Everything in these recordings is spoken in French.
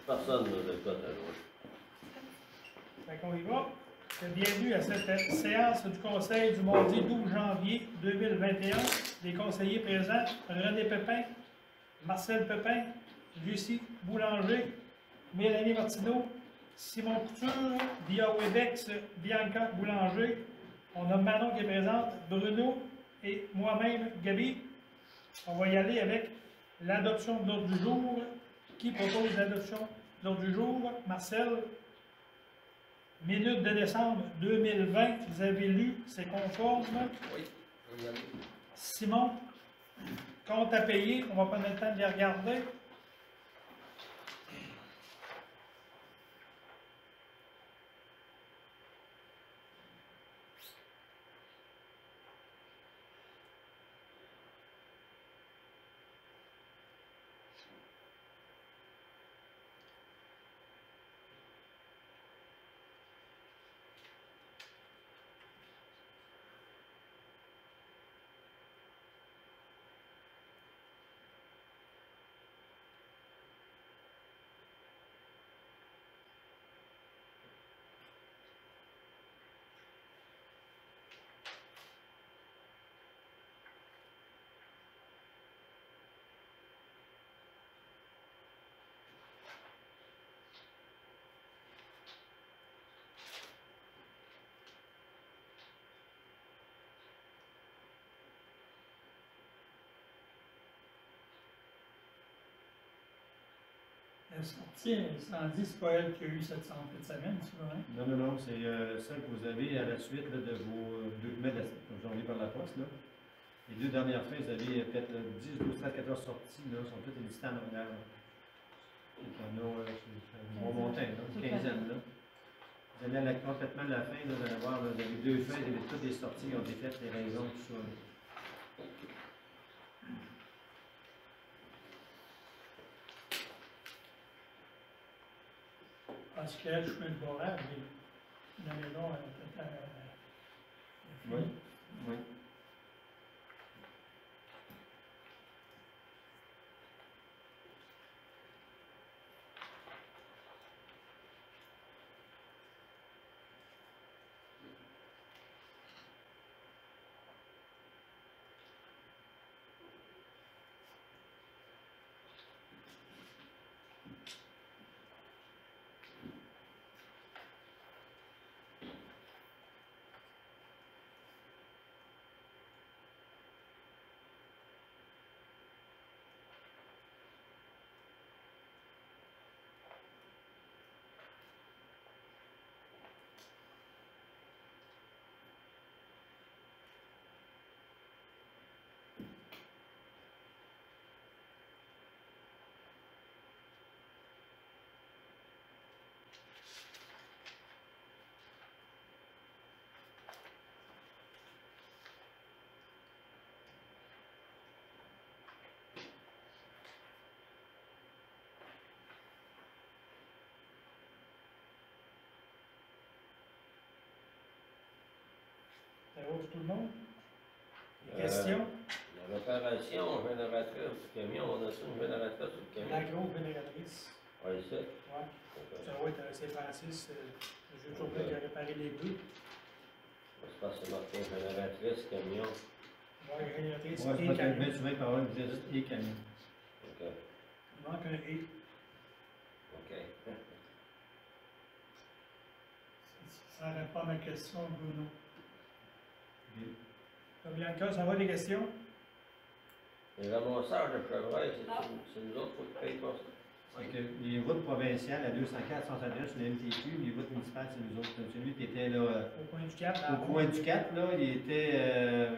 Personne n'a de cote à jouer. Fait qu'on y va. Bienvenue à cette séance du Conseil du mardi 12 janvier 2021. Les conseillers présents, René Pépin, Marcel Pépin, Lucie Boulanger, Mélanie Martineau, Simon Couture, via Webex, Bianca Boulanger. On a Manon qui est présente, Bruno et moi-même, Gabi. On va y aller avec l'adoption de l'ordre du jour. Qui propose l'adoption de l'ordre du jour? Marcel. Minute de décembre 2020, vous avez lu, c'est conforme. Oui. Simon, compte à payer, on va prendre le temps de les regarder. La sortie incendie, c'est pas elle qui a eu cette semaine, c'est vrai? Non, c'est celle que vous avez à la suite là, de vos documents envoyés par la poste. Là. Les deux dernières fois, vous avez fait 10, 12, 13, 14 sorties, là, sont toutes listées en arrière. Il y en a un bon montant, une quinzaine. Là. Vous allez complètement à la fin, là, vous allez voir, là, vous avez deux feuilles, vous avez toutes les sorties qui ont été faites, les raisons, tout ça. Là. Parce qu'elle, je peux le voir, mais la maison, elle est Oui, oui. Ça va pour tout le monde? Des questions? La réparation génératrice du camion, on a ça une génératrice sur le La camion. grosse génératrice. Oui, c'est ça. Oui. Ça va être c'est Francis, le vieux journal qui a réparé les deux. Je pense que c'est marqué génératrice camion. Oui, génératrice Ouais, et c'est pas camion. bien souvent par là, vous dites juste et camion. OK. Il manque un et. OK. Ça répond à ma question, Bruno. Oui. Bianca, ça va des questions? Les ramasseurs de chevreuil, c'est nous autres qui payent pas ça. C'est que les routes provinciales à 204, 161 sur le MTQ, les routes municipales, c'est nous autres. Celui qui était là, Au coin du Cap. au coin du 4, là, il était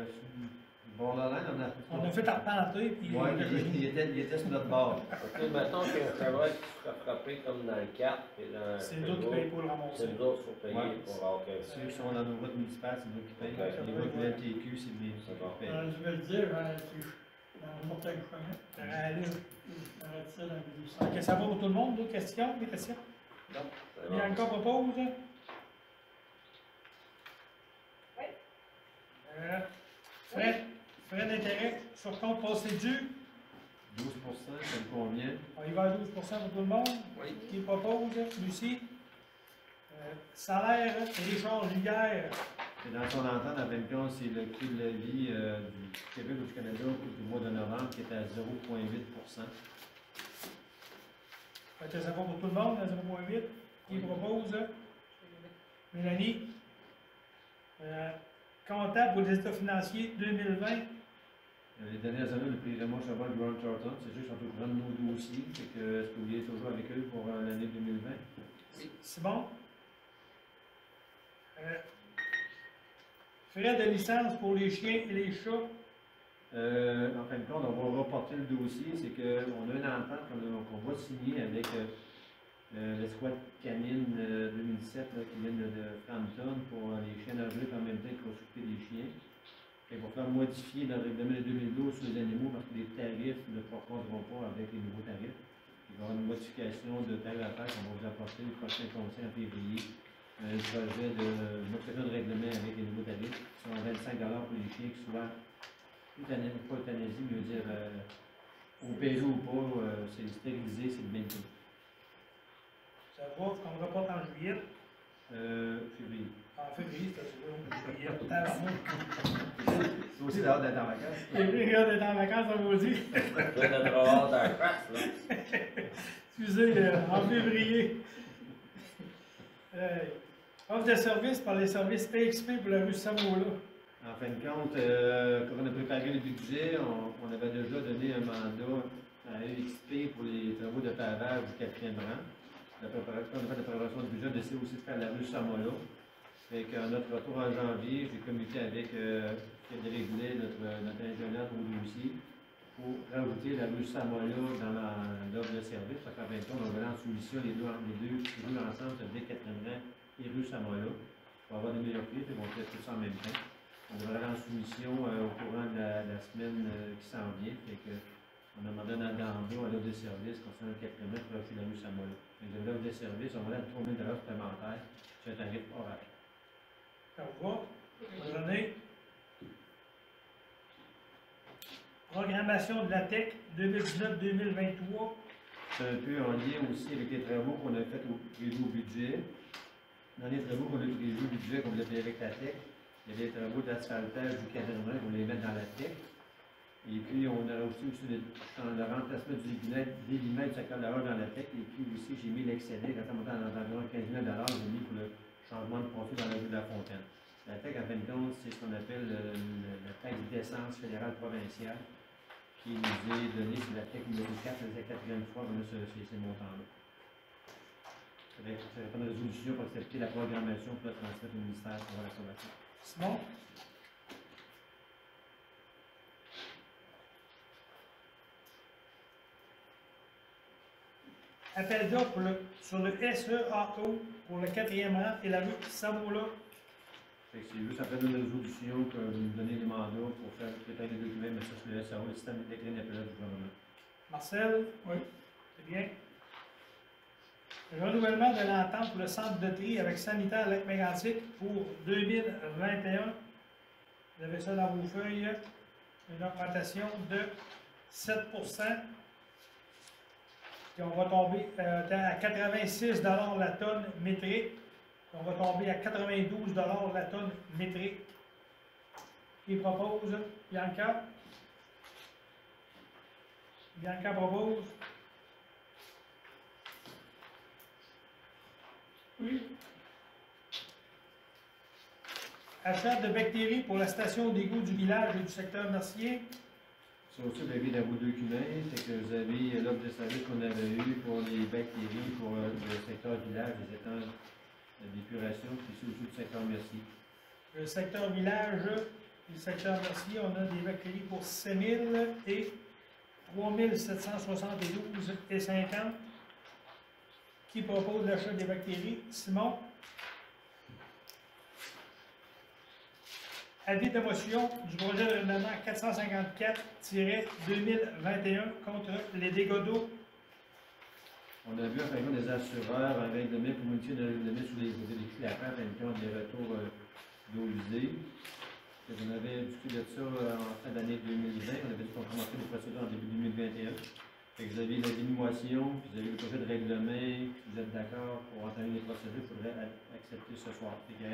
borderline. On a fait arpenter, puis Oui, il était sur notre bord. OK, mettons qu'il y a un chevreuil qui se fait frapper comme dans le 4 et dans c'est nous autres qui payons pour le ramasser. c'est nous autres qu'il faut payer Ouais. pour avoir que Ceux qui sont dans nos routes municipales, c'est nous qui payent. Ok. Les routes du MTQ, c'est nous qui bon. payent. Je vais le dire, dans le montagne chemin. Ok, ça va pour tout le monde? D'autres questions? Des questions? Non. Bianca propose? Oui. Frais d'intérêt sur compte passé dû? 12 ça me convient. On y va à 12 pour tout le monde. Oui. Qui propose? Lucie. Salaire et charges vulgaires. Et dans son entente, en fin de compte, c'est le coût de la vie du Québec ou du Canada au cours du mois de novembre qui est à 0,8 %. Ça va pour tout le monde à 0,8. Qui propose? Mélanie. Comptable pour les états financiers 2020. Les dernières années, le prix Raymond Chabot et Grant Thornton, c'est sûr qu'ils sont au courant de nos dossiers. Fait que, est-ce que vous voulez toujours avec eux pour l'année 2020? C'est bon? Frais de licence pour les chiens et les chats. En fin de compte, on va reporter le dossier. C'est qu'on a une entente qu'on va signer avec l'escouade canine 2007 là, qui vient de Frampton pour les chiens nageurs en même temps qu'ils vont s'occuper des chiens. Il va falloir modifier dans le règlement de 2012 sur les animaux parce que les tarifs ne correspondront pas avec les nouveaux tarifs. Il va y avoir une modification de telle affaire qu'on va vous apporter le prochain conseil en février. Un projet de modification de règlement avec les nouveaux tarifs qui sont à 25 $ pour les chiens qui soient pas euthanasies, mais dire opérés ou pas, c'est stérilisé, c'est le même prix. Ça va, qu'on reporte en juillet. Février. En février, c'est juillet. C'est aussi l'heure d'être en vacances. Février, on est en vacances, on vous dit. Toi, t'as trop hâte à la face, là. Excusez, en février. Offre de service par les services TXP pour la rue Samola. En fin de compte, quand on a préparé le budget, on avait déjà donné un mandat à EXP pour les travaux de pavage du 4e rang. Quand on a fait la préparation du budget, on essaie aussi de faire la rue Samola. Fait qu'à notre retour en janvier, j'ai communiqué avec Frédéric Goulet, notre ingénieur au dossier, pour rajouter la rue Samola dans l'offre de service. Fait qu'en fin de compte, on va aller en soumission les deux rues ensemble, c'est-à-dire 4e rang et rue Samola, pour avoir des meilleurs prix, et on fait tout ça en même temps. On va aller en soumission au courant de la semaine qui s'en vient. Fait que, on a demandé un addendum à l'offre de service concernant le 4e rang pour acheter la rue Samola. Fait que l'offre de service, on va aller à 3 000 $ supplémentaires sur un tarif horaire. Ça vous va? Bonne journée. Programmation de la TEC 2019-2023. C'est un peu en lien aussi avec les travaux qu'on a fait prévus au budget. Dans les travaux qu'on a prévus au budget, qu'on l'a fait avec la TEC, il y a des travaux d'asphaltage du cadran qu'on les met dans la TEC. Et puis, on a aussi le remplacement du délimètre du secteur de la rue dans la TEC. Et puis aussi, j'ai mis l'excédé, quand on montait environ 15 000 $, j'ai mis pour le changement de profil dans la rue de la Fontaine. La TEC, en fin de compte, c'est ce qu'on appelle la taxe d'essence fédérale provinciale qui nous est donnée sur la TEC numéro 4, c'est la 4e fois qu'on a ces montants-là. Ça va être une résolution pour accepter la programmation pour le transmettre au ministère pour l'approbation. Simon? Appel d'offres sur le SEAO pour le 4e rang et la rue Samola. C'est juste après une résolution que vous nous donnez les mandats pour faire préparer les documents, mais ça c'est le SAO, le système décliné d'appel du gouvernement. Marcel? Oui. C'est bien. Renouvellement de l'entente pour le centre de tri avec Sanitaire Lac-Mégantic pour 2021. Vous avez ça dans vos feuilles. Une augmentation de 7 %. Puis on va tomber à 86 $ la tonne métrique. On va tomber à 92 $ la tonne métrique. Qui propose? Bianca? Bianca propose? Oui. Achat de bactéries pour la station d'égout du village et du secteur Mercier. Ça aussi, vous avez dans vos documents, c'est que vous avez l'offre de service qu'on avait eu pour les bactéries pour le secteur village, les étangs d'épuration, puis c'est aussi le secteur Mercier. Le secteur village et le secteur Mercier, on a des bactéries pour 7 000 et 3 772,50 $. Qui propose l'achat des bactéries? Simon? Avis de motion du projet de règlement 454-2021 contre les dégâts d'eau. On a vu en fin de compte des assureurs en règlement pour modifier le règlement sur les filacres, en fin de compte des retours d'eau usée. On avait discuté de ça en fin d'année 2020, on avait dit qu'on commençait les procédures en début 2021. Fait que vous avez l'avis de motion, puis vous avez le projet de règlement, puis vous êtes d'accord pour entamer les procédures, il faudrait accepter ce soir. Fait que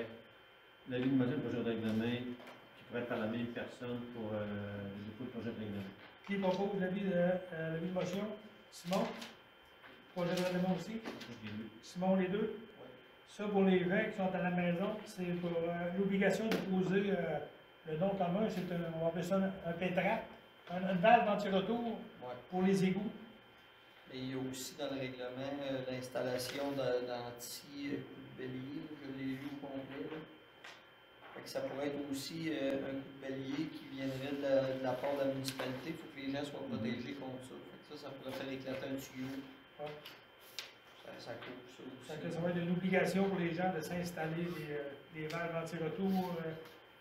l'avis de motion, le projet de règlement, qui pourrait être par la même personne pour le dépôt du projet de règlement. Qui propose l'avis de motion? Simon? Projet de règlement aussi? Simon, les deux? Oui. Ça, pour les gens qui sont à la maison, c'est pour l'obligation de poser le nom commun, on va appeler ça un pétrat, une valve anti-retour Ouais. pour les égouts. Et il y a aussi dans le règlement l'installation d'anti-coup de bélier, je l'ai lu au complet. Là. Fait que ça pourrait être aussi un coup de bélier qui viendrait de la part de la municipalité. Il faut que les gens soient protégés contre ça. Fait que ça pourrait faire éclater un tuyau. Ouais. Ça coupe ça aussi. Ça, ça va être une obligation pour les gens de s'installer des valves anti-retour,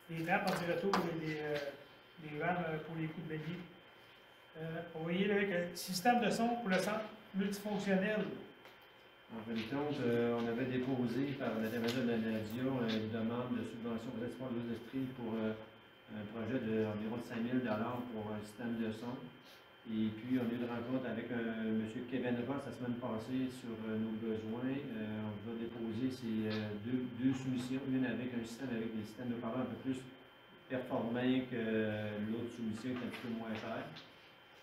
des trappes anti-retour et des valves pour les coups de bélier. Vous voyez là que système de son pour le centre multifonctionnel. En fin de compte, on avait déposé par l'intermédiaire de la NADIA une demande de subvention pour l'espoir de l'industrie pour un projet d'environ 5 000 $ pour un système de son. Et puis, on a eu une rencontre avec M. Kevin Ross la semaine passée sur nos besoins. On va déposer ces deux soumissions, une avec un système avec des systèmes de parole un peu plus performants que l'autre soumission qui est un petit peu moins cher.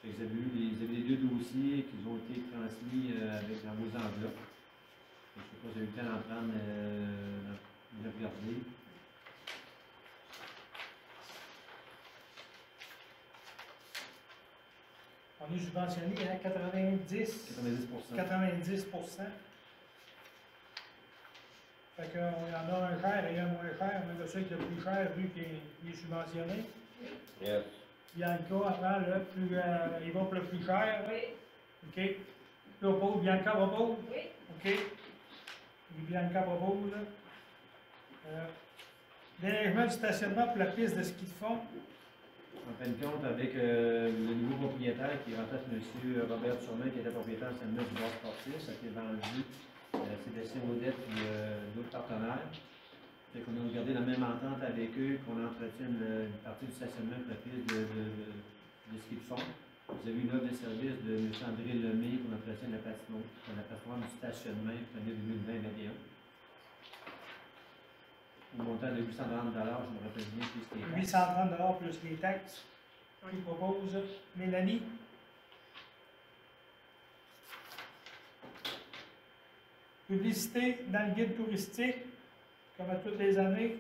Vous avez eu les deux dossiers qui ont été transmis dans vos enveloppes. Je ne sais pas si vous avez eu le temps d'en prendre, de regarder. On est subventionné à 90. 90%. Fait qu'il y en a un cher et un moins cher, mais le seul qui est le plus cher, vu qu'il est subventionné. Yes. Bianca, avant, il va pour le plus cher. Oui. OK. Puis oppose, Bianca propose. Oui. OK. Et Bianca propose. Déneigement du stationnement pour la piste de ski de fond. En fin de compte, avec le nouveau propriétaire qui remplace M. Robert Turmain, qui était propriétaire anciennement du bar sportif, ça a été vendu. C'est laissé Odette et d'autres partenaires. Fait qu'on a regardé la même entente avec eux, qu'on entretienne une partie du stationnement pour la piste de ski de fond. Vous avez une offre de service de M. André Lemay qu'on entretienne la plateforme du stationnement pour l'année 2020-2021. Au montant de 830 $, je me rappelle bien, plus les taxes. 830 $ plus les taxes. Qui propose Mélanie. Publicité dans le guide touristique, comme à toutes les années.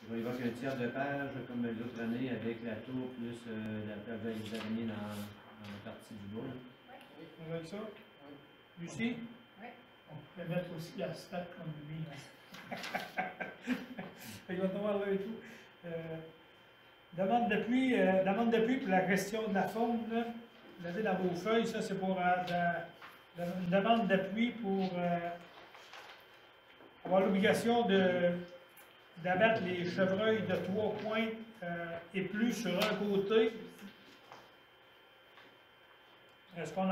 Il va y avoir qu'un tiers de page, comme les autres années, avec la tour plus la page examinée dans la partie du bas. On va avec ça. Oui. Lucie? Oui. On peut mettre aussi la stat comme lui. Fait qu'on va voir là et tout. Demande d'appui pour la gestion de la faune. Là. Vous l'avez dans vos feuilles, ça c'est pour une demande d'appui pour avoir l'obligation d'abattre les chevreuils de 3 pointes et plus sur un côté. Est-ce qu'on y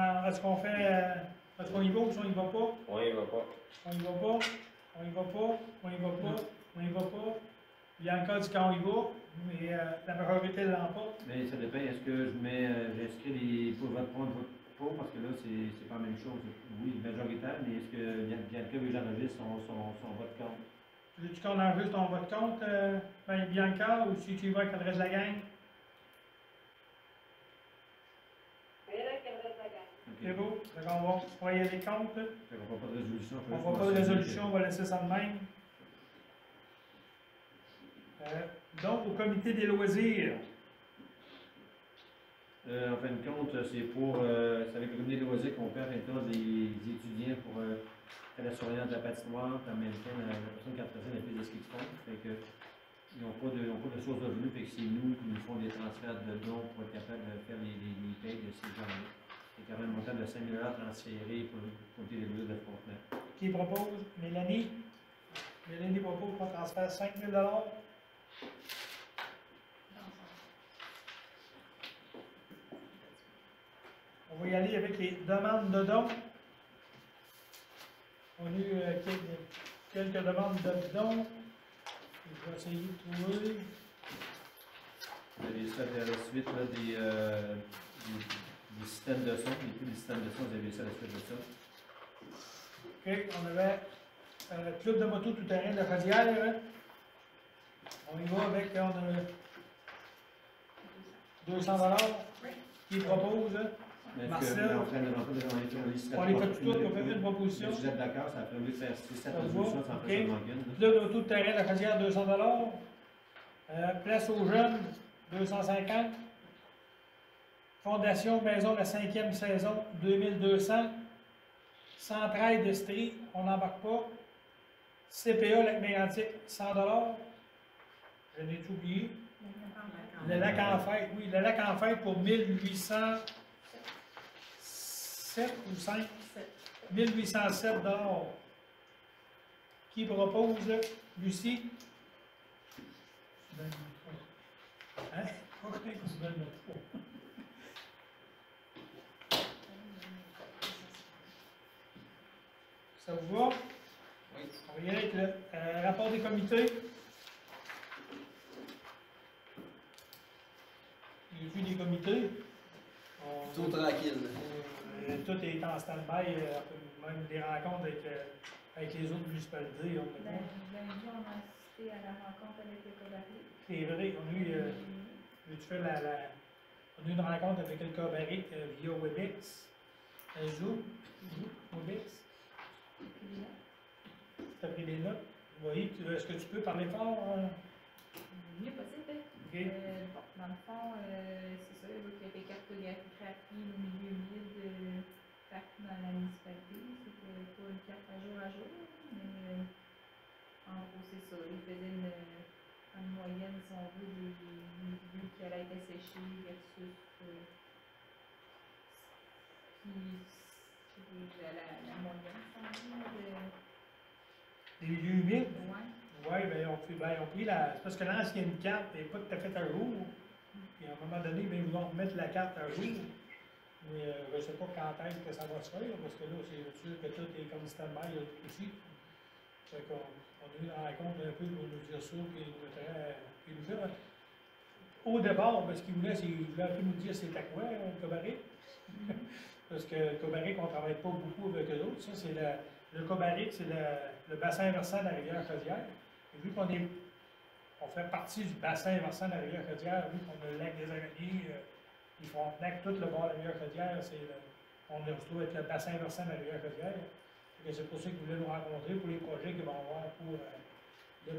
va ou est-ce qu'on y va pas? On y va pas. On y va pas, on y va pas, on y va pas, on y va pas. Il y a encore du quand on y va, mais la majorité l'emporte. Mais ça dépend, est-ce que j'inscris les pour votre point, votre pour, parce que là, c'est pas la même chose. Oui, majoritaire, mais est-ce que Bianca veut que j'enregistre son vote compte? Veux-tu qu'on enregistre ton vote compte, Bianca, ou si tu y vas avec l'adresse de la gang? C'est beau. On va y aller compte. Fait qu'on ne fera pas de résolution. On ne fera pas de résolution, on va laisser ça de même. Donc, au comité des loisirs. En fin de compte, c'est avec le comité des loisirs qu'on perd maintenant des étudiants pour faire la surveillance de la patinoire, en même temps la personne qui représente la piste de ski de fond. Fait que, ils n'ont pas de source de revenus, fait que c'est nous qui nous font des transferts de dons pour être capable de faire les payes de ces gens-là. Il y a quand même un montant de 5 000 $ transférés pour le comité des loisirs de Frontenac. Qui propose? Mélanie. Mélanie propose qu'on transfère 5 000 $. On va y aller avec les demandes de dons. On a eu quelques demandes de dons. Je vais essayer de trouver. Vous avez fait à la suite là, des systèmes de son, des systèmes de son, vous avez ça à la suite de ça. OK, on avait club de moto tout-terrain de Chaudière. On y va avec, on a 200 qui propose. Mais Marcel. est-ce que on fait On les fait toutes, on fait une proposition. Vous êtes d'accord, ça fait mieux de faire 6-7 Ça va, résolutions sans OK. faire seulement une. Club de tout-terrain de Chaudière, 200 place aux jeunes, 250. Fondation Maison de la 5e saison, 2200. Centraide d'Estrie, on n'embarque pas. CPA Lac-Mégantic, 100 $. Je n'ai tout oublié. Le lac en fête, oui, le lac en fête pour 1807 ou 5? 1807 $. Qui propose, Lucie? Hein? Ok, tu donnes le trois. Ça vous va? Oui. On va y aller avec le rapport des comités. Les vues des comités. Tout tranquille. Tout est en stand-by, même des rencontres avec les autres municipalités. Lundi, on a assisté à la rencontre avec le Cobaré. C'est vrai, on a eu, on a eu une rencontre avec le Cobaré via Webex, Zoom, Webex. Tu as pris des notes? Oui, est-ce que tu peux parler fort? Le mieux possible. OK. Bon, dans le fond, c'est ça, il y avait cartographie, le milieu humide, partout dans la municipalité. C'était pas une carte à jour, mais en gros, c'est ça. Il faisait une moyenne, si on veut, des milieux qui allaient être asséchés versus la moyenne, si on veut, Des milieux humides? ouais. Oui, bien, on a pris la. C'est parce que l'ancienne carte n'est pas tout à fait à jour. Puis à un moment donné, bien, ils vont remettre la carte à jour. Mais je ne sais pas quand est-ce que ça va se faire, parce que là, c'est sûr que tout est comme stand-by aussi. Fait qu'on a eu une rencontre un peu pour nous dire ça, puis il nous fait. Au départ, ce qu'il voulait, c'est qu'il voulait un peu nous dire c'était quoi, le Cobaré. Parce que le Cobaré, on ne travaille pas beaucoup avec eux autres. Ça, c'est le Cobaré, c'est le bassin versant de la rivière Chaudière. Et vu qu'on fait partie du bassin versant de la rivière Chaudière, vu qu'on a le lac des Araignées, ils font lac tout le bord de la rivière Chaudière, on se retrouve avec le bassin versant de la rivière Chaudière. C'est pour ça qu'ils voulaient nous rencontrer pour les projets qu'ils vont avoir pour la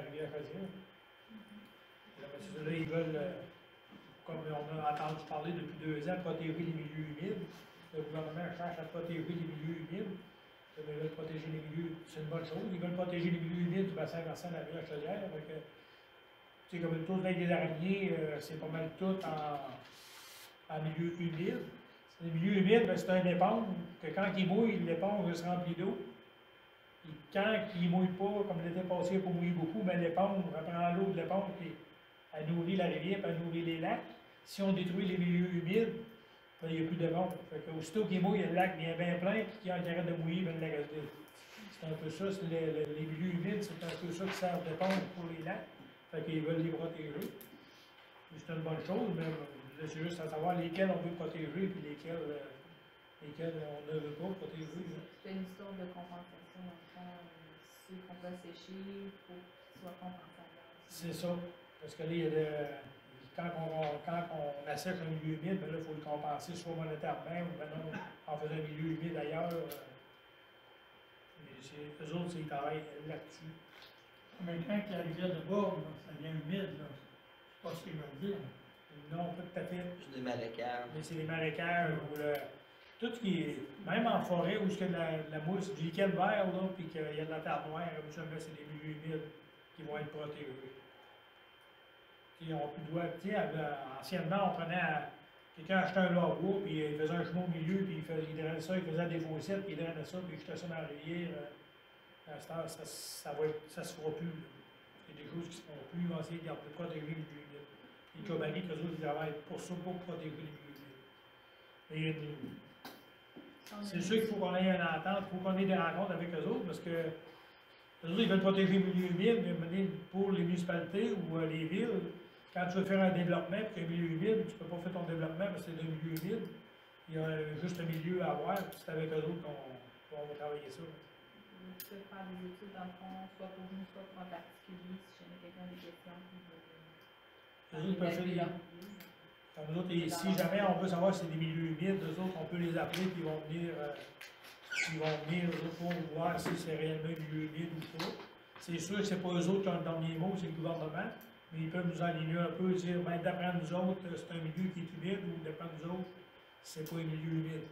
rivière Chaudière. Là, ils veulent, comme on a entendu parler depuis 2 ans, protéger les milieux humides. Le gouvernement cherche à protéger les milieux humides. Ils veulent protéger les milieux, c'est une bonne chose. Ils veulent protéger les milieux humides du bassin versant de la rivière Chaudière. Tu sais, comme le tour de lac des araignées, c'est pas mal tout en milieu humide. Les milieux humides, c'est une éponge que quand il mouille, l'éponge se remplit d'eau. Et quand il ne mouille pas, comme l'été passé, il n'a pas mouillé beaucoup, mais l'éponge reprend l'eau de l'éponge et elle nourrit la rivière et elle nourrit les lacs. Si on détruit les milieux humides, ben, il n'y a plus d'éponge. Aussitôt qu'il mouille, le lac vient bien plein, puis quand il arrête de mouiller, ben, le lac se vide. C'est un peu ça, les milieux humides, c'est un peu ça qui sert d'éponge pour les lacs. Fait qu'ils veulent les protéger. C'est une bonne chose, mais c'est juste à savoir lesquels on veut protéger et lesquels on ne veut pas protéger. C'est une histoire de compensation, dans le fond, ceux qu'on peut sécher, il faut qu'ils soient compensateurs. C'est ça. Parce que là, il y a quand on assèche un milieu humide, ben là, il faut le compenser soit monétairement ou ben non, en faisant un milieu humide ailleurs. Mais eux autres, ils travaillent là-dessus. Mais quand la rivière de bord, ça devient humide, là, c'est pas ce qu'ils veulent dire. Non, pas tout à fait. Juste des marécages. Mais c'est les marécages ou tout ce qui est. Même en forêt où il y a la mousse, du liquide vert, là, puis qu'il y a de la terre noire, habituellement, c'est des milieux humides qui vont être protégés. Puis on doit, anciennement, on prenait quelqu'un achetait un labo, puis il faisait un chemin au milieu, puis il drainait ça, il faisait des fossettes, puis il drainait ça, puis il jetait ça dans la rivière. À cette heure, ça se fera plus. Il y a des choses qui ne se feront plus, ils vont essayer de protéger les milieux humides. Les Cobaré, qu'eux autres, ils travaillent pour ça, pour protéger les milieux humides. C'est sûr qu'il faut qu'on ait une entente, il faut qu'on ait des rencontres avec eux autres, parce que Eux autres, ils veulent protéger les milieux humides, mais pour les municipalités ou les villes, quand tu veux faire un développement, puis un milieu humide, tu ne peux pas faire ton développement parce que c'est un milieu humide. Il y a juste un milieu à avoir, puis c'est avec eux autres qu'on va travailler ça. Tu peux faire des études dans le fond, soit pour nous, soit pour un particulier, si jamais quelqu'un a des questions. Eux autres peuvent faire des... Comme nous autres, et si jamais on veut savoir si c'est des milieux humides, eux autres, on peut les appeler, puis ils vont venir eux autres, pour voir si c'est réellement un milieu humide ou pas. C'est sûr que c'est pas eux autres qui ont le dernier mot, c'est le gouvernement, mais ils peuvent nous aligner un peu et dire, ben, d'après nous autres, c'est un milieu qui est humide, ou d'après nous autres, c'est pas un milieu humide.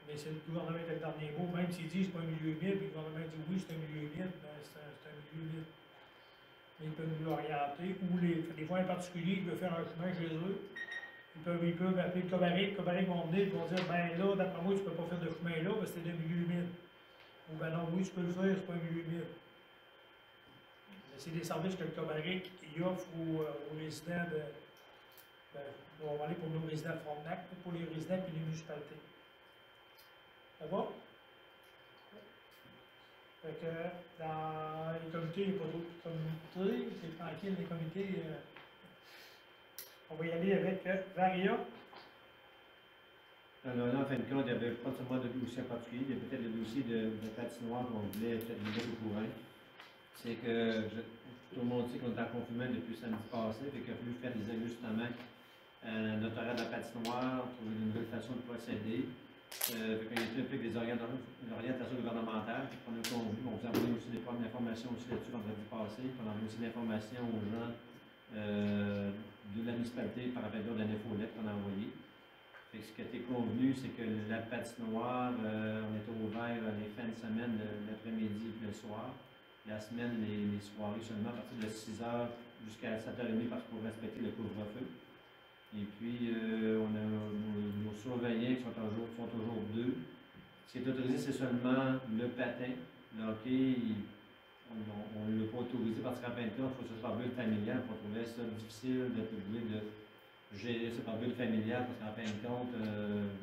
Mais c'est le gouvernement qui a le dernier mot, même s'ils disent que c'est pas un milieu humide, puis le gouvernement dit oui, c'est un milieu humide, ben, c'est un milieu humide. Mais ils peuvent nous l'orienter, ou des fois, un particulier qui veut faire un chemin chez eux, ils peuvent appeler le Cobarrique vont venir et vont dire, ben là, d'après moi, tu ne peux pas faire de chemin là, parce que c'est un milieu humide. Ou ben non, oui, tu peux le faire, c'est pas un milieu humide. C'est des services que le Cobarrique offre aux résidents de. Ben, on va aller pour nos résidents de Frontenac, pour les résidents et les municipalités. Ça va? Fait que dans les comités, il n'y a pas d'autres comités, c'est tranquille, les comités. On va y aller avec Varia. Alors là, en fin de compte, il n'y avait pas seulement de dossier en particulier, il y a peut-être le dossier de patinoire qu'on voulait peut-être mettre au courant. C'est que tout le monde sait qu'on est en confinement depuis samedi passé, fait qu'il a fallu faire des ajustements à notre horaire de la patinoire, trouver une nouvelle façon de procéder. Fait qu'on a été un peu avec des orientations gouvernementales, puis qu'on a convenu, on vous a envoyé aussi des premières informations aussi là-dessus vendredi passé, puis on a envoyé aussi l'information aux gens de la municipalité par rapport à l'infolette qu'on a envoyé. Fait que ce qui a été convenu, c'est que la patinoire, on était ouvert les fins de semaine, l'après-midi et le soir. La semaine, les soirées seulement à partir de 6 h jusqu'à 7 h 30 parce qu'on respecter le couvre-feu. Et puis, on a nos surveillants qui sont toujours 2. Ce qui est autorisé, c'est seulement le patin. Le hockey, on ne l'a pas autorisé parce qu'en fin de compte, il faut que ce soit par bulle familiale. On trouvait ça difficile de gérer ça par bulle familiale parce qu'en fin de compte,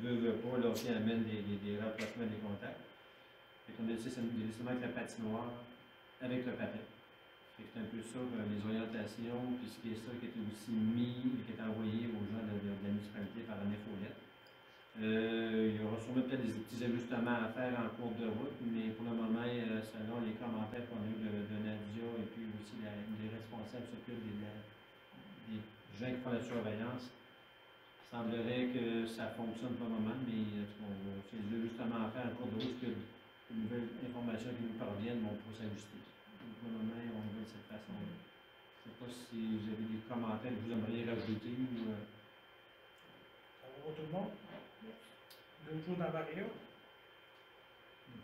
veut pas, le hockey amène des rapprochements des contacts. Fait qu'on a décidé seulement avec la patinoire, avec le patin. C'est un peu ça, les orientations, puis ce qui est ça qui est aussi mis, qui est envoyé aux gens de la municipalité par une infolette. Il y aura sûrement peut-être des petits ajustements à faire en cours de route, mais pour le moment, selon les commentaires qu'on a eu de Nadia et puis aussi les responsables s'occupent des gens qui font la surveillance, il semblerait que ça fonctionne pour le moment, mais c'est des ajustements à faire en cours de route, que de nouvelles informations qui nous parviennent vont pour s'ajuster. Pour le moment, on va de cette façon-là. Je ne sais pas si vous avez des commentaires que vous aimeriez rajouter ou. Ça va pour tout le monde? D'autres choses dans Varia?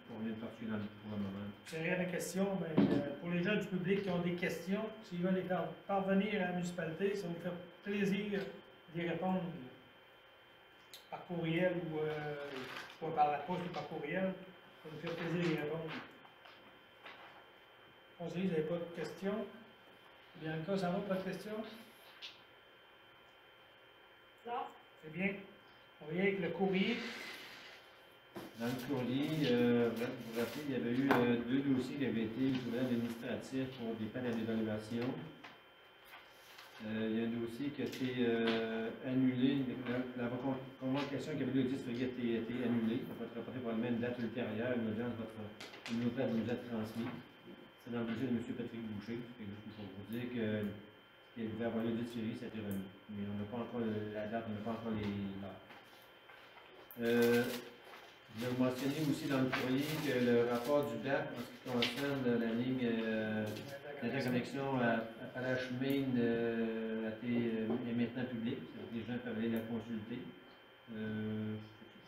Pour rien de particulier pour le moment. C'est rien de questions, mais pour les gens du public qui ont des questions, s'ils veulent les faire parvenir à la municipalité, ça va nous faire plaisir d'y répondre par courriel ou soit par la poste ou par courriel. Ça va nous faire plaisir d'y répondre. Conseiller, vous n'avez pas de questions? Bianca, ça va, pas de questions? Non. C'est bien. On va y aller avec le courrier. Dans le courrier, vous vous rappelez, il y avait eu 2 dossiers qui avaient été ouverts administratifs pour des pannes d'évaluation. Il y a un dossier qui a été annulé. La convocation qui avait lieu le 10 février a été annulée. Ça va être rapporté pour la même date ultérieure. Une audience nous a transmis. C'est dans le budget de M. Patrick Boucher. Il faut vous dire que qu'il devait avoir lieu le 10 février, ça a été remis. Mais on n'a pas encore la date, on n'a pas encore les dates. Je vais mentionner aussi dans le courrier que le rapport du DAP, en ce qui concerne la ligne d'interconnexion à Palachemine, est maintenant publique. Les gens peuvent aller la consulter. Je ne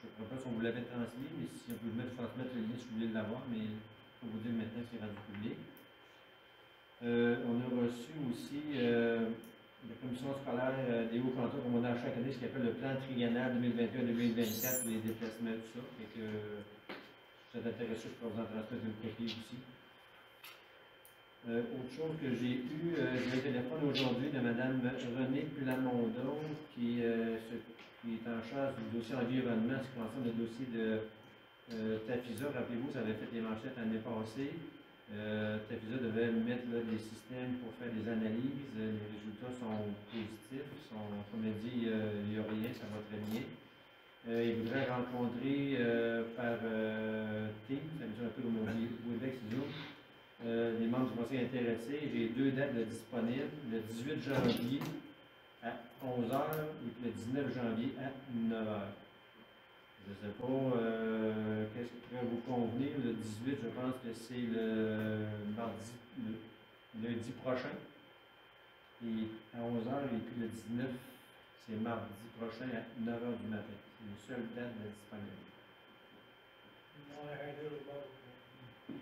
sais pas si on vous l'avait transmis, mais si on peut vous transmettre le lien si vous voulez l'avoir, mais pour vous dire maintenant que c'est rendu public. On a reçu aussi la commission scolaire des hauts cantons, comme on a chaque année, ce qu'on appelle le plan triennal 2021-2024 pour les déplacements, tout ça. Et que si vous êtes intéressé, je peux vous en transmettre une copie aussi. Autre chose que j'ai eu un téléphone aujourd'hui de Mme Renée Plamondon, qui est en charge du dossier environnement, ce qui concerne le dossier de Tafisa. Rappelez-vous, ça avait fait des manchettes l'année passée. Tafisa devait mettre là, des systèmes pour faire des analyses. Les résultats sont positifs. Comme elle dit, il n'y a rien, ça va très bien. Il voudrait rencontrer par Teams, ça veut dire un peu comme Webex Zoom, les membres du conseil intéressés. J'ai 2 dates disponibles, le 18 janvier à 11h et puis le 19 janvier à 9h. Je ne sais pas qu'est-ce qui pourrait vous convenir. Le 18, je pense que c'est le mardi, le lundi prochain. Et à 11h, et puis le 19, c'est mardi prochain à 9h du matin. C'est une seule date disponible.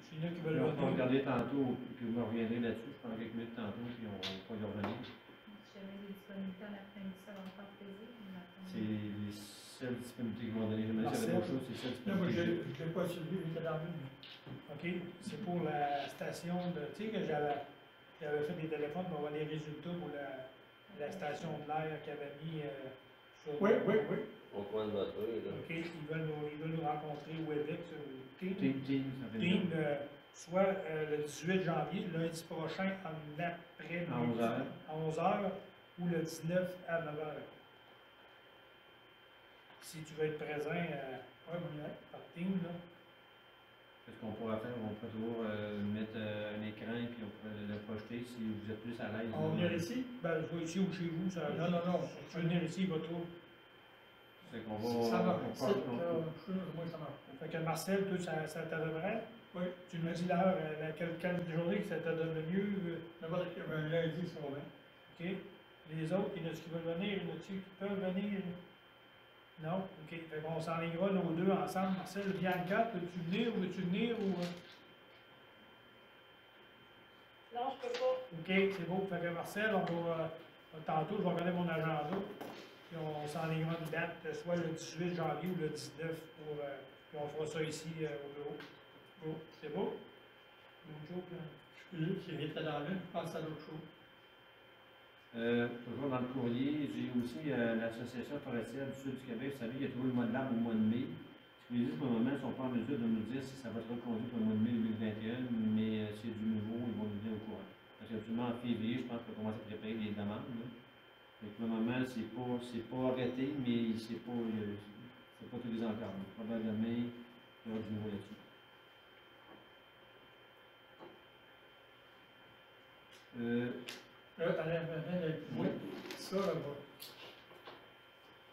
S'il y en a qui On veulent va venir. regarder tantôt, puis vous me reviendrez là-dessus. Je prends quelques minutes tantôt, puis on va y revenir. Si jamais des disponibilités en après-midi, ça va me faire plaisir. C'est les seules disponibilités qu'ils vont donner. Je me dis qu'il y avait d'autres choses, c'est ça. Là, moi, je ne l'ai pas suivi, il était dans le but. OK, c'est pour la station de. Tu sais que j'avais fait des téléphones pour avoir les résultats pour la station de l'air qu'il avait mis sur. Oui. Au coin de votre rue, là. OK, ils veulent nous rencontrer Webex ou Teams. Team, ça fait Teams, soit le 18 janvier, lundi prochain, en après À 11h. à 11h, ou le 19 à 9h. Si tu veux être présent par Teams, là. Ce qu'on pourra faire, on pourra toujours mettre un écran et puis on pourra le projeter si vous êtes plus à l'aise. On vient ici? Ben, je vais ici ou chez vous. Ça, Non. Si tu veux venir ici, il va tout. Fait qu'on va. Ça marche. on- Moi, ça marche. Fait que Marcel, toi, ça t'aimerait? Oui. Tu me dis l'heure, quelle journée que ça te donne le mieux? N'importe quel lundi, ça va bien. OK. Les autres, il y en a qui veulent venir, il y en a qui peuvent venir? Non? OK. Fait qu'on s'enlignera nos deux ensemble. Marcel, Bianca, veux-tu venir ou veux-tu venir ou. Non, je peux pas. OK, c'est beau. Fait que Marcel, on va. Tantôt, je vais regarder mon agenda. Puis on s'enlignera une date, soit le 18 janvier ou le 19 pour. Puis on fera ça ici au bureau. Bon, c'est beau? D'autres choses, là? Excusez, il était dans le, je pense à d'autres choses. Toujours dans le courrier, j'ai aussi l'Association forestière du Sud du Québec. Vous savez, il y a toujours le mois de l'arbre au mois de mai. Ce qu'ils disent pour le moment, ils ne sont pas en mesure de nous dire si ça va être reconduit pour le mois de mai 2021, mais s'il y a du nouveau, ils vont nous dire au courant. Parce qu'habituellement, en février, je pense qu'on commence à préparer les demandes. Là. Donc, pour le moment, c'est pas arrêté, mais c'est pas tous les encore. Donc, probablement, il y aura du nouveau là-dessus. Oui, ça, là,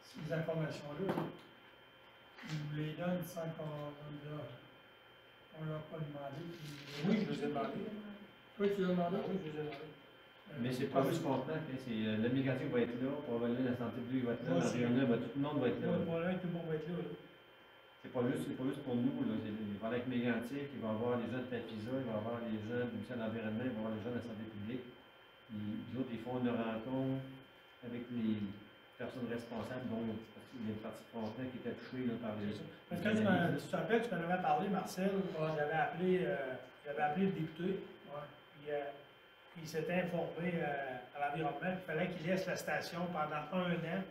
ces informations-là, ils nous les donnent sans qu'on leur pas demandé. Oui, je les ai demandé. Toi, tu l'as demandé? Oui, je les ai demandé. Mais c'est pas juste contenant, le mécanicien va être là, probablement la santé publique va être là, l'environnement, tout le monde va être là. Tout le monde va être là. C'est pas juste pour nous, là. Il va aller avec Mégantic, il va y avoir les gens de Tafisa, il va y avoir les gens du ministère de l'Environnement, il va y avoir les gens de la santé publique. Les autres, ils font une rencontre avec les personnes responsables, dont il y a une partie de Frontenac qui était touchée là, par les. Parce que tu te rappelles, tu m'en avais parlé, Marcel, j'avais appelé le député, puis il s'était informé à l'environnement qu'il fallait qu'il laisse la station pendant 1 an.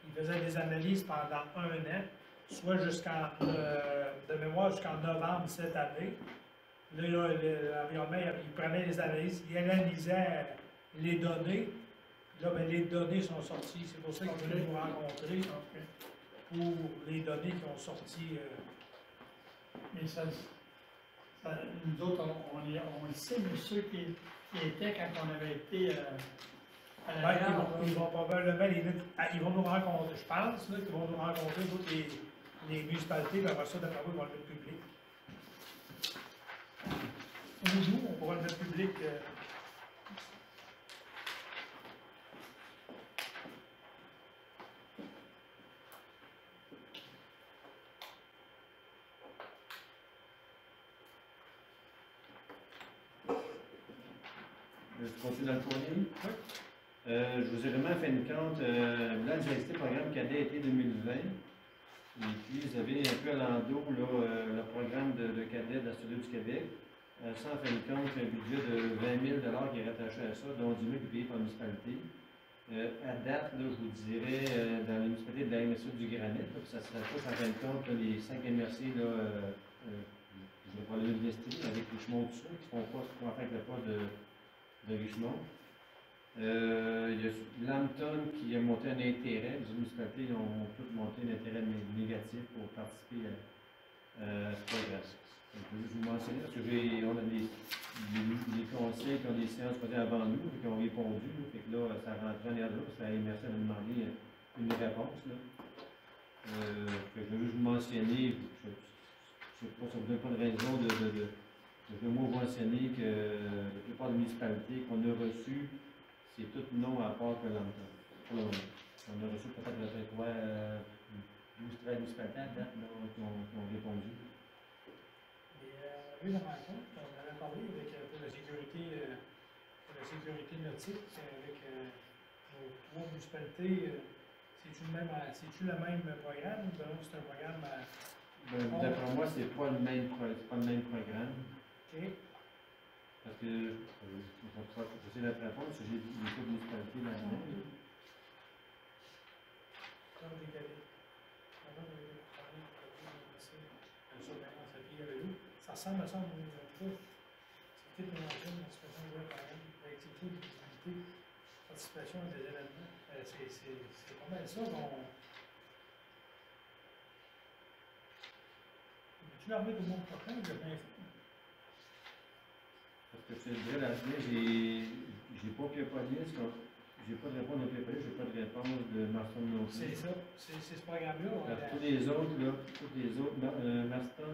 Il faisait des analyses pendant 1 an, soit de mémoire jusqu'en novembre cette année. Là, l'environnement, il prenait les analyses, il analysait les données. Là, ben, les données sont sorties. C'est pour ça qu'il voulait nous rencontrer pour les données qui ont sorti. Mais nous autres, on le sait, mais ceux qui étaient quand on avait été à la Ben, gare, ils vont probablement ils vont nous rencontrer, je pense, là, qu'ils vont nous rencontrer toutes les municipalités, puis après ça, d'après moi, ils vont le mettre public. Nous, on pourra le mettre public. Je continue dans le courrier. Oui. Je vous ai vraiment fait une compte. Là, j'ai existé le programme Cadet été 2020. Et puis, vous avez un peu à l'endos le programme de Cadet de la Studio du Québec. Ça, en fin de compte, un budget de 20 000 qui est rattaché à ça, dont 10 000 qui est payé par la municipalité. À date, là, je vous dirais, dans la municipalité de la MSA du Granit, ça se rapproche en fin de compte, les 5 MRC, là, je le problème de l'Estrie avec Richemont, tout ça, qui font pas ce qu'on fait avec le poste de Richemont. Il y a Lambton qui a monté un intérêt. Les municipalités ont toutes monté un intérêt négatif pour participer à ce programme. Je veux juste vous mentionner parce que on a des conseils qui ont des séances posées avant nous et qui ont répondu. Fait que là, ça rentrait en l'air de là, parce que la MRC a demandé une réponse. Là. Je veux juste vous mentionner, je ne sais pas si ça vous donne pas de raison de moi vous mentionner que la plupart des municipalités qu'on a reçues, c'est tout non à part que l'entente. Pour le moment. On a reçu peut-être quoi, 12-13 municipalités à date qui ont répondu. Et on a eu une rencontre, on avait parlé avec, pour la sécurité nautique avec nos 3 municipalités. C'est-tu le même programme ou bien c'est un programme à. D'après moi, c'est pas le même programme. OK. Parce que je sais la réponse, parce que j'ai des cours de municipalité là-dedans. Comme décalé. Ça ressemble à ça, c'est peut-être une ancienne participation de pareil, l'activité de visibilité, participation à des événements. C'est pas mal ça qu'on. Tu l'as remis au monde prochain, je l'ai fait. Parce que je te dirais, la semaine, j'ai pas Pierre-Pauline, j'ai pas de réponse de Pierre-Pauline, j'ai pas de réponse de Marston non plus. C'est ça, c'est ce programme-là. Tous les autres, Marston,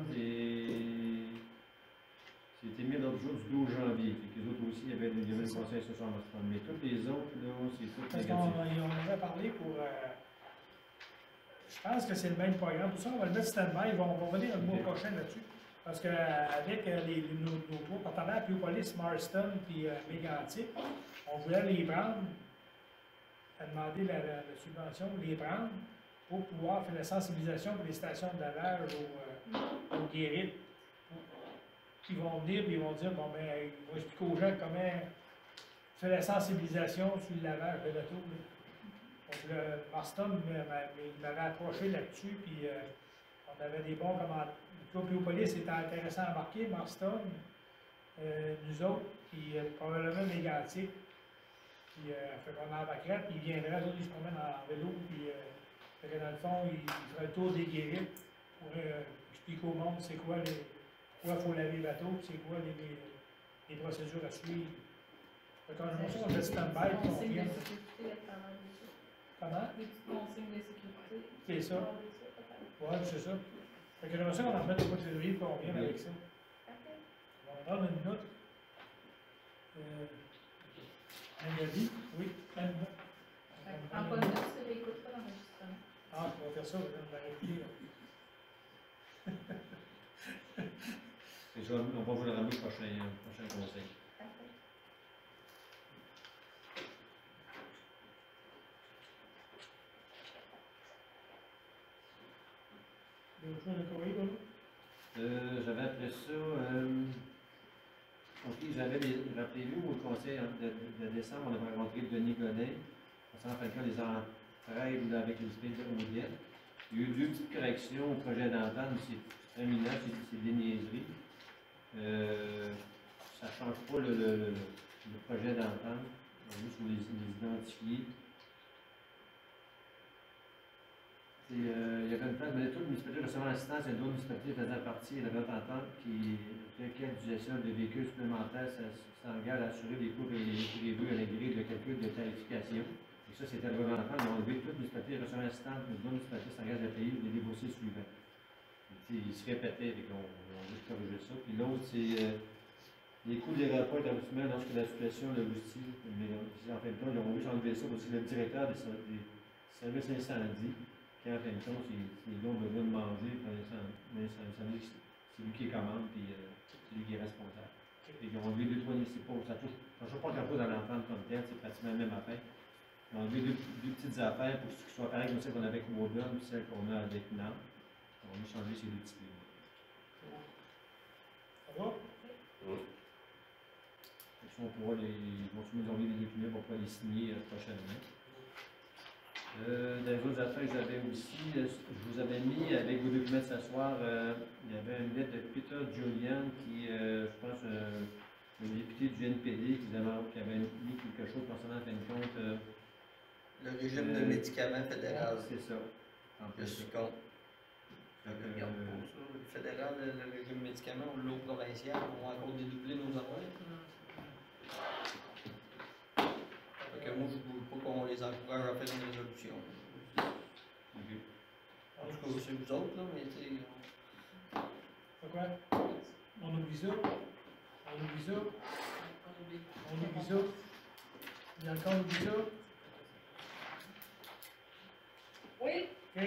c'était mis l'autre jour du 12 janvier. Et les autres aussi, il y avait le conseil ce soir Marston. Mais tous les autres, là, c'est tout Parce négatif. qu'on avait parlé pour. Je pense que c'est le même programme. Tout ça, on va le mettre stand-by. On va revenir le mois prochain là-dessus. Parce qu'avec nos 3 partenaires, Piopolis, Marston et Mégantic, on voulait les prendre, à demander la subvention, les prendre pour pouvoir faire la sensibilisation pour les stations de lavage aux guérites. Qui vont venir et ils vont dire, bon, ben, ils vont expliquer aux gens comment faire la sensibilisation sur le lavage de l'auto. Donc, Marston m'avait approché là-dessus, puis on avait des bons commentaires. Piopolis était intéressant à embarquer, Marston, nous autres, puis probablement Mégantic. Puis, fait qu'on embarquerait, puis ils viendraient, ils se promènent en vélo, puis dans le fond, ils feraient le tour des guérites pour expliquer au monde c'est quoi pourquoi il faut laver le bateau, c'est quoi les procédures à suivre. Fait qu'on on fait stand-by, puis on vient. Comment? Des petites consignes de sécurité. C'est ça. Oui, c'est ça. Fait que j'aimerais ça qu'on en mette au mois de février, puis on vienne avec ça. On donne une note. Un avis? Oui, une note. En pas de note, ça l'écoute pas l'enregistrement. Ah, on va faire ça, on va répliquer. On va vous le ramener au prochain conseil. D'autres choses à corriger, là? J'avais après ça, rappelez-vous, au conseil de décembre, on avait rencontré Denis Godin, concernant les entrailles avec les espèces de Audiette. Il y a eu 2 petites corrections au projet d'entente, c'est très mineur, c'est des niaiseries. Ça ne change pas le projet d'entente, on va juste les identifier. Il y avait une place, mais toute municipalité recevant l'assistance et d'autres municipalités faisant partie de notre entente qui requiert du gestion de véhicules supplémentaires s'engage à assurer les coûts prévus à la grille de calcul de tarification. Et ça, c'était le gouvernement. Ils ont enlevé toute municipalité recevant l'assistance, mais d'autres municipalités s'engagent à payer les dossiers suivants. Il se répétait, et on a juste corrigé ça. Puis l'autre, c'est les coûts des rapports d'établissement lorsque la situation le justifie. Mais en fin de temps, ils ont juste enlevé ça parce que le directeur des services incendies, qui en fin de compte, ils ont besoin de manger, mais c'est lui qui commande, puis c'est lui qui est responsable. Et ils ont enlevé 2-3 ça touche pas grand-chose dans l'entente comme telle, c'est pratiquement la même affaire. Ils ont enlevé deux petites affaires pour que ce soit pareil comme celle qu'on avait avec Woodland, puis celle qu'on a avec Nantes. On a changé ces 2 petites lignes. Ça va? Oui. On pourra ils vont soumettre les documents, on pourra les signer prochainement. dans les autres affaires que j'avais aussi, je vous avais mis avec vos documents de ce soir, il y avait une lettre de Peter Julian qui, je pense, le député du NPD qui avait mis quelque chose concernant, en fin de compte, Le régime de médicaments fédéral. c'est ça. En Je plus, suis contre. Je regarde pour ça. Le fédéral, le régime de médicaments, ou l'eau provincial, on va encore dédoubler nos affaires. Fait que moi, je ne veux pas qu'on les encourage à faire une résolution. Ok. En tout cas, c'est vous autres, là, mais tu sais. C'est quoi? On oublie ça? On oublie ça? On oublie ça? Il y a encore oublie ça? Oui. OK.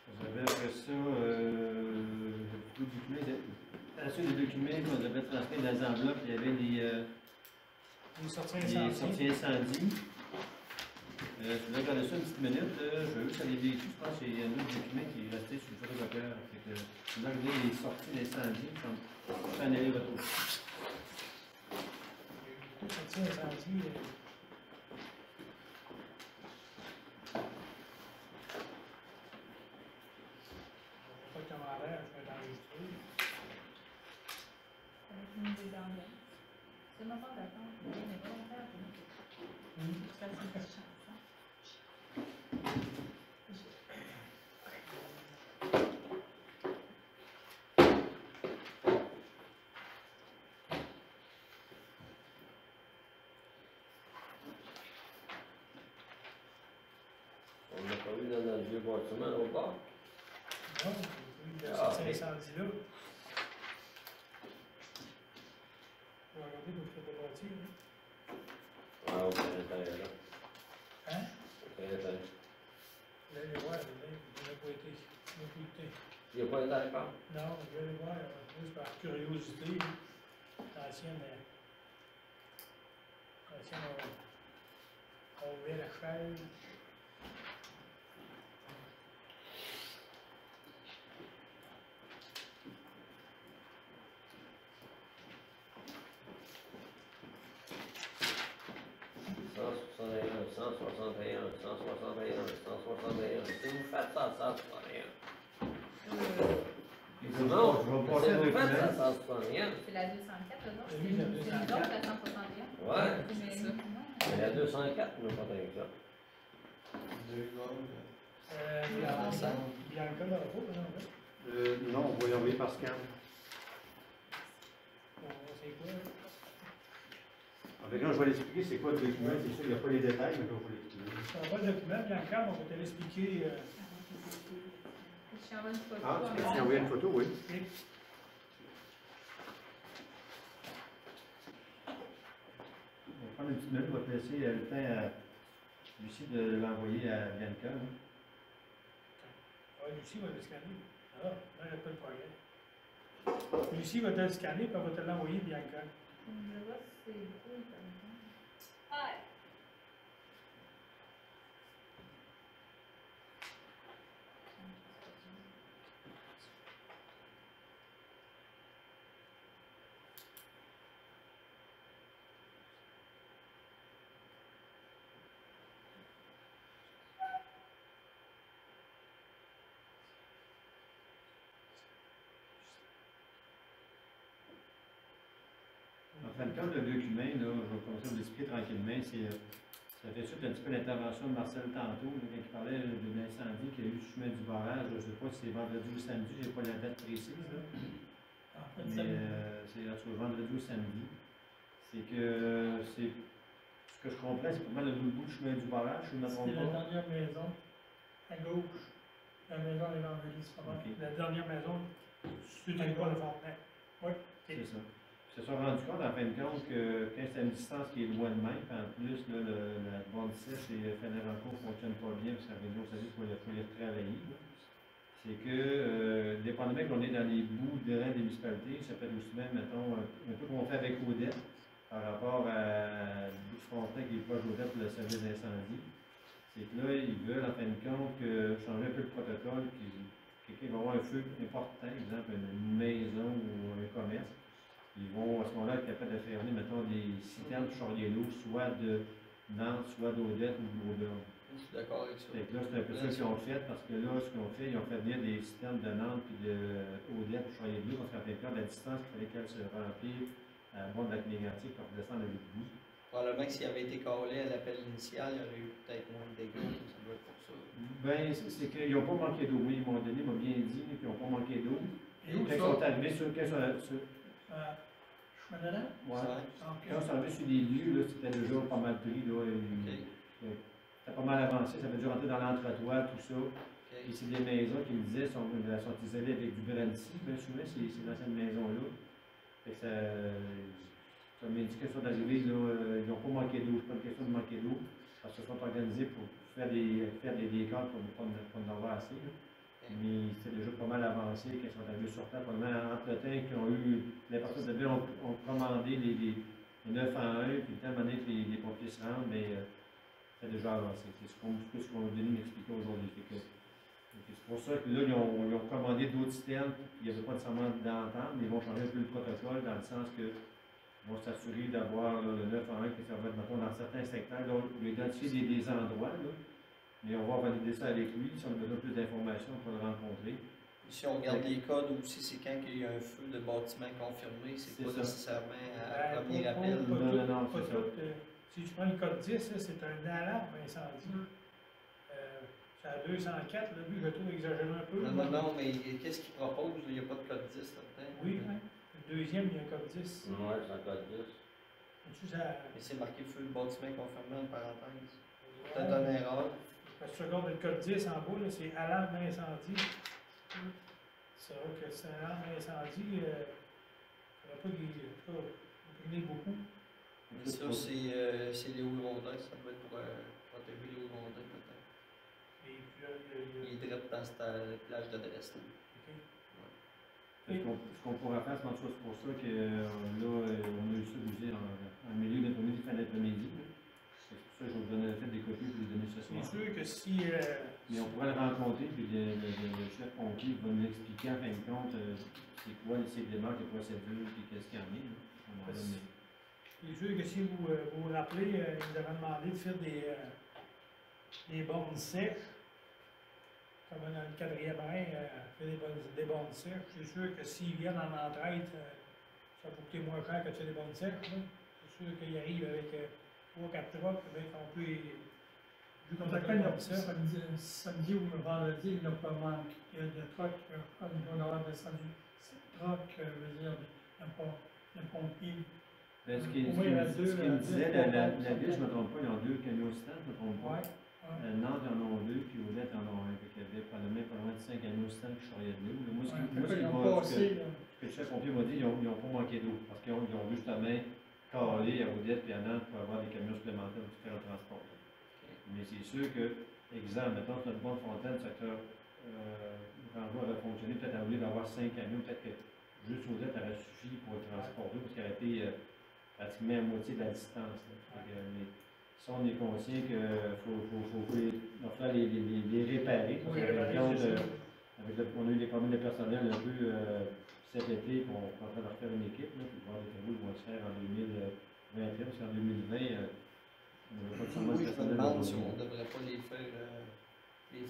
Vous avez après ça, la suite des documents qu'on avait transmis dans les enveloppes, il y avait Les sorties les incendies. sorties incendies. Je vais regarder ça une petite minute. Je veux juste aller vérifier. Je pense qu'il y a un autre document qui est resté sur le photocopieur. Je vais regarder les sorties d'incendie. Je vais en aller retour. Les sorties incendies. Pas de commentaire, je vais l'enregistrer. Avec une idée d'ambiance. C'est le moment d'attendre. Il n'est pas longtemps pour nous. Ça, c'est une petite chance. On l'a pas vu dans le vieux bâtiment au bord. Non, les sorties incendies là. On va regarder pour le photographier. Ah, au printemps, là. Hein? Au printemps. Là, les voir, il n'a pas été. Il n'a pas été. Il n'y a pas été d'accord? Non, je vais aller voir, juste par curiosité. L'ancienne, on ouvrait la chaise. Si vous faites ça, 161. Non, je vais passer Si le vous faites document. ça, 161. C'est la 204, là, non? Oui, la C'est nous 204. autres, la 161. Ouais. Mais Mais nous, la 204, nous pas avec ça. Bianca dans la faute, non? Non, on va l'envoyer par scan. C'est quoi? Avec là, je vais l'expliquer c'est quoi le document. C'est sûr, il n'y a pas les détails, mais je vais vous l'expliquer. Ça va le document, Bianca, on va te l'expliquer. je t'envoie une photo. Ah, tu en peux même envoyer temps. une photo, oui. On va prendre une petite minute, on va te laisser le temps à Lucie de l'envoyer à Bianca. Hein. Ah, Lucie va le scanner. Ah, là, il n'y a pas de progrès. Lucie va te le scanner, puis elle va te l'envoyer, Bianca. Je vois si c'est cool, par exemple. Ouais. En fin de compte, le document, là, je vais commencer à vous l'expliquer tranquillement, ça fait suite un petit peu l'intervention de Marcel tantôt, là, quand il parlait d'un incendie qu'il y a eu sur le chemin du barrage. Je ne sais pas si c'est vendredi ou samedi, je n'ai pas la date précise. Là. Mais c'est entre vendredi ou samedi. C'est que ce que je comprends, c'est pas mal le bout du chemin du barrage, je ne me trompe C'est la pas. dernière maison, à gauche. La maison est dans Ok. La dernière maison, c'est une école Fontenay. Oui. C'est ça. Ils se sont rendus compte, en fin de compte, que quand c'est à une distance qui est loin de même, puis en plus, là, la bande sèche et Feneranco ne fonctionne pas bien, parce qu'en région, ça dit qu'il faut les retravailler. C'est que, dépendamment qu'on est dans les bouts de rang des municipalités, ça peut être aussi même, mettons, un peu comme on fait avec Odette, par rapport à le bout de Frontenac qui est proche d'Odette pour le service d'incendie. C'est que là, ils veulent, en fin de compte, changer un peu le protocole, puis quelqu'un va avoir un feu important, exemple une maison ou un commerce. Ils vont à ce moment-là être capables de faire venir, mettons, des citernes charrier l'eau, soit de Nantes, soit d'Odette ou de Beauborne. Je suis d'accord avec ça. Fait que là, c'est un peu ça qu'ils ont fait, parce que là, ce qu'ils ont fait, ils ont fait venir des citernes de Nantes et d'Odette pour charrier l'eau, parce qu'en fait, de la distance, il fallait qu'elle se remplisse à la bord de la Mégantic pour redescendre avec le bout. Probablement que s'il avait été collé à l'appel initial, il y aurait eu peut-être moins de dégâts, ça doit être pour ça. Ben, c'est qu'ils n'ont pas manqué d'eau. Oui, ils m'ont donné, ils m'ont bien dit qu'ils n'ont pas manqué d'eau. Et où Quand ils ça? sont arrivés sur. Je suis dedans? Ouais. Ça, Quand ils sont arrivés sur les lieux, là, c'était déjà pas mal pris. Là, c'était pas mal avancé. Ça avait dû rentrer dans l'entretoit, tout ça. Et c'est des maisons qui me disaient sont isolées avec du brandy. Bien souvent, c'est dans cette maison-là. Fait que ça m'indique qu'ils sont arrivés, là, ils n'ont pas manqué d'eau. C'est pas une question de manquer d'eau. Parce qu'ils se sont organisés pour faire des cadres pour ne pas en avoir assez. Là. Mais c'était déjà pas mal avancé quand ils sont arrivés sur terre. Probablement, entre le temps qu'ils ont eu, les personnes de ville ont commandé les 9 en 1, puis le temps donné que les pompiers se rendent, mais c'est déjà avancé. C'est ce qu'on a donné m'expliquer aujourd'hui. C'est pour ça que là, ils ont commandé d'autres citernes, il n'y avait pas nécessairement d'entente, mais ils vont changer un peu le protocole dans le sens que ils vont s'assurer d'avoir le 9 en 1 qui ça va être, mettons, dans certains secteurs. Là, on va identifier des endroits, là, mais on va valider ça avec lui. Si on a besoin de plus d'informations, on va le rencontrer. Si on regarde les codes aussi, c'est quand il y a un feu de bâtiment confirmé, c'est pas ça. nécessairement à premier Pas appel. tout, Non, pas c'est ça. tout, si tu prends le code 10, là, c'est un alarme incendie. C'est à 204, là, lui, je trouve exagéré un peu. Non, mais qu'est-ce qu'il propose? Il n'y a pas de code 10 là-dedans. Oui, le deuxième, il y a un code 10. Ouais, c'est un code 10. Mais c'est marqué feu de bâtiment confirmé en parenthèse. Peut-être une erreur. Parce que tu regardes le code 10 en bas, c'est alarme incendie. C'est vrai que c'est alarme incendie. Il ne faudrait pas qu'il y ait beaucoup. Mais ça, c'est les Hauts-Rondins. Ça doit être pour protéger les Hauts-Rondins, peut-être. Et puis là, il y a. Il est direct dans cette plage d'adresse. Ce qu'on pourra faire, c'est pour ça que là, on a eu ça aussi en milieu d'après-midi, fin d'après-midi. C'est pour ça que je vais vous donner des copies pour vous donner ce soir. C'est sûr que si. Mais on pourra le rencontrer, puis le chef pompier va nous expliquer en fin de compte c'est quoi ces démarches, les procédures, puis qu'est-ce qu'il y en a. On en donne des- C'est sûr que si vous vous rappelez, il nous avait demandé de faire des bornes sèches. Comme dans le 4e rang, faire des bornes sèches. C'est sûr que s'ils viennent en entraide, ça va coûter moins cher que de faire des bornes sèches. là. C'est sûr qu'ils arrivent avec 3-4 trucks, ben, on peut. Vu qu'on a Après, comme ça. samedi ou vendredi, il n'y a pas manqué de truck. Il doit y avoir de samedi. Truck, veut dire, de pompiers. Ben, ce qu'il Au moins, il y en a ce deux, qu'il me disait, la deux, ville, je ne me trompe pas, ils ont 2 camions stands, je ne me trompe pas. Ouais. Nantes, ils en ont 2, puis Odette, ils en ont 1. Fait qu'il y avait probablement pas loin de 5 camions stands qui charriaient de l'eau. Moi, ce Ils ont que passé. le chef pompier m'a dit, ils n'ont pas manqué d'eau, parce qu'ils ont justement calé à Odette et à Nantes pour avoir des camions supplémentaires pour faire le transport. Mais c'est sûr que, exemple, maintenant, notre bonne fontaine, secteur renvoi aurait fonctionné, peut-être à au lieu d'avoir 5 camions, peut-être que juste Odette aurait suffi pour le transport d'eau, parce qu'il aurait été pratiquement à moitié de la distance. Mais ça, on est conscient qu'il faut faire les réparer. Parce on a eu des problèmes de personnel un peu cet été, puis on est en train de refaire une équipe, là, puis voir les travaux vont se faire en 2021, parce qu'en 2020, on n'avait pas de changement de Oui, je me personnel. demande si on ne devrait pas les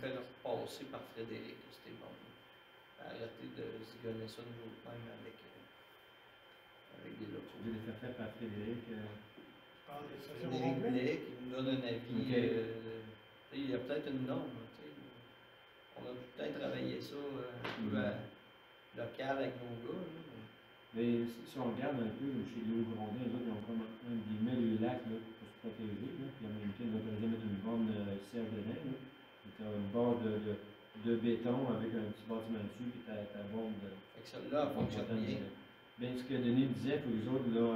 faire repasser par Frédéric, c'était bon. Arrêter de zigonner ça nous-mêmes avec des locaux. Je vais les faire faire par Frédéric. Frédéric Blais qui nous donne un avis. Il y a peut-être une norme. On a peut-être travaillé ça un peu local avec nos gars. Mais si on regarde un peu chez les Hauts-Grondins, les autres, ils ont comme un guillemets le lac là, pour se protéger. Là, puis en même temps, ils ont autorisé à mettre une borne serre de nain. C'est une base de béton avec un petit bâtiment dessus, puis ta borne de. Fait que celle-là fonctionne bien. Bien, ce que Denis disait pour les autres, là,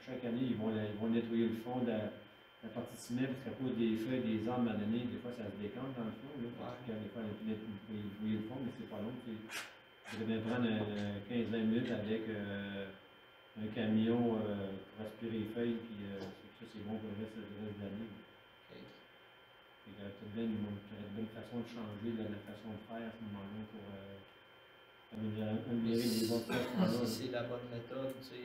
chaque année, ils vont nettoyer le fond de la partie de ciment, parce qu'à cause des feuilles, des arbres, à un moment donné, des fois, ça se décante dans le fond. Là, parce que des fois, on a pu nettoyer le fond, mais c'est pas long. Ça devait prendre 15-20 minutes avec un camion pour aspirer les feuilles, puis ça, c'est bon pour le reste de l'année. Il y aurait peut-être bien une façon de changer la façon de faire à ce moment-là pour Améliorer les bons Si c'est la bonne méthode, tu sais,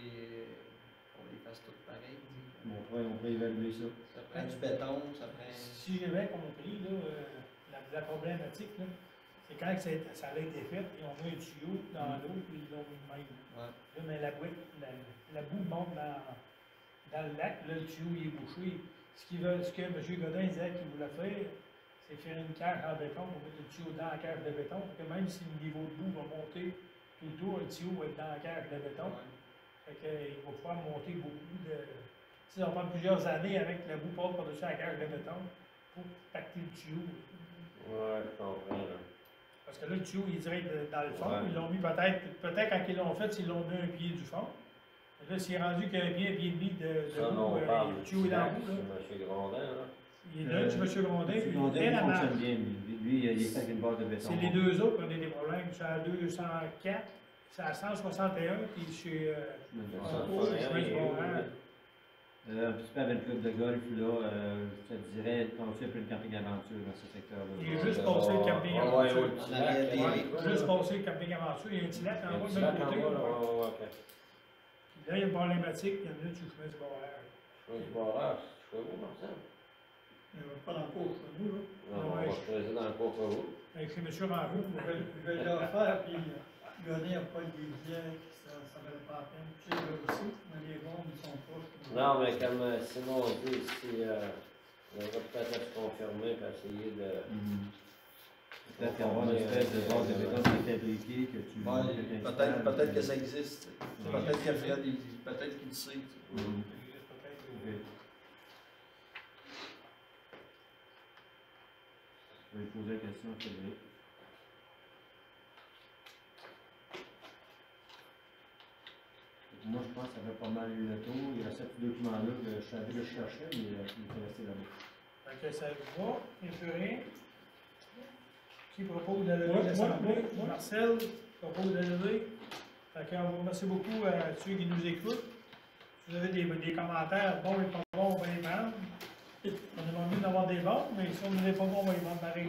qu'on les fasse toutes pareilles. tu sais. on pourrait évaluer ça. Ça prend du béton, ça prend. Si j'ai bien compris, là, la problématique, là, c'est quand que ça a été fait, ils ont mis un tuyau dans l'eau, puis ils l'ont mis de même. Ouais. Là, mais la boue monte dans le lac, là, le tuyau il est bouché. Ce que M. Godin disait qu'il voulait faire, c'est faire une cage en béton, on met le tuyau dans la cage de béton, pour que même si le niveau de boue va monter tout le tour, le tuyau va être dans la cage de béton. Fait qu'il va pouvoir monter beaucoup de. Ça va prendre plusieurs années avec la boue passe par-dessus la cage de béton pour pacter le tuyau. Ouais, je comprends. Là. Parce que là, le tuyau, il est direct dans le fond. Ouais. Ils l'ont mis peut-être quand ils l'ont fait, ils l'ont mis un pied du fond. Et là, s'il est rendu qu'il y a un pied et demi de Ça, boue, on parle le tuyau est dans le bout. Là. c'est M. Grondin, là. Il est là, M. Grondin, puis il Grondin, est il la marge. fonctionne bien. Lui, il est fait avec une barre de béton. C'est les deux autres qui ont des problèmes. C'est à 204, c'est à 161, puis chez Concours, Ça, chemin du Bon-Rang. Un petit peu avec le club de golf, là, je te dirais, penser un peu le camping aventure dans ce secteur-là. Il est juste passé le camping Ouais, aventure. ouais, En arrière des Ouais, juste passé le camping aventure. Il y a un petit lac en bas de là, l'autre côté. ok. Puis là, il y a une problématique, il y en a une sur le chemin du Bon-Rang. Je suis barrage, je suis où, Marcel? Il n'y a pas dans le cours chez nous, là. Non, on va se creuser dans le coffre à vous. Avec chez M. Ranvaux. Je vais leur faire, puis Godin n'a pas de biais, ça ne valait pas la peine. Tu sais, là aussi, mais les bombes, ils sont proches. Non, mais comme Simon dit, si on va peut-être se confirmer et essayer de. Peut-être qu'il y aura une espèce de base de béton préfabriquée que tu Ouais, que t'installes. peut-être que ça existe. Peut-être qu'il y a peut-être qu'il le sait. Mhm. Ok. Je vais lui poser la question à Frédéric. Moi, je pense que ça fait pas mal eu le tour. Il y a ce petit document-là que je savais que je cherchais, mais il était resté là-bas. Fait que ça va, il ne fait rien. Qui propose de lever Ouais, l'Assemblée? ouais. Marcel propose de lever. Fait que on vous remercie beaucoup à ceux qui nous écoutent. Si vous avez des commentaires, bons et pas bons, on va les prendre. On aimerait mieux d'avoir des bons, mais si on ne les pas bons, on va les prendre pareil.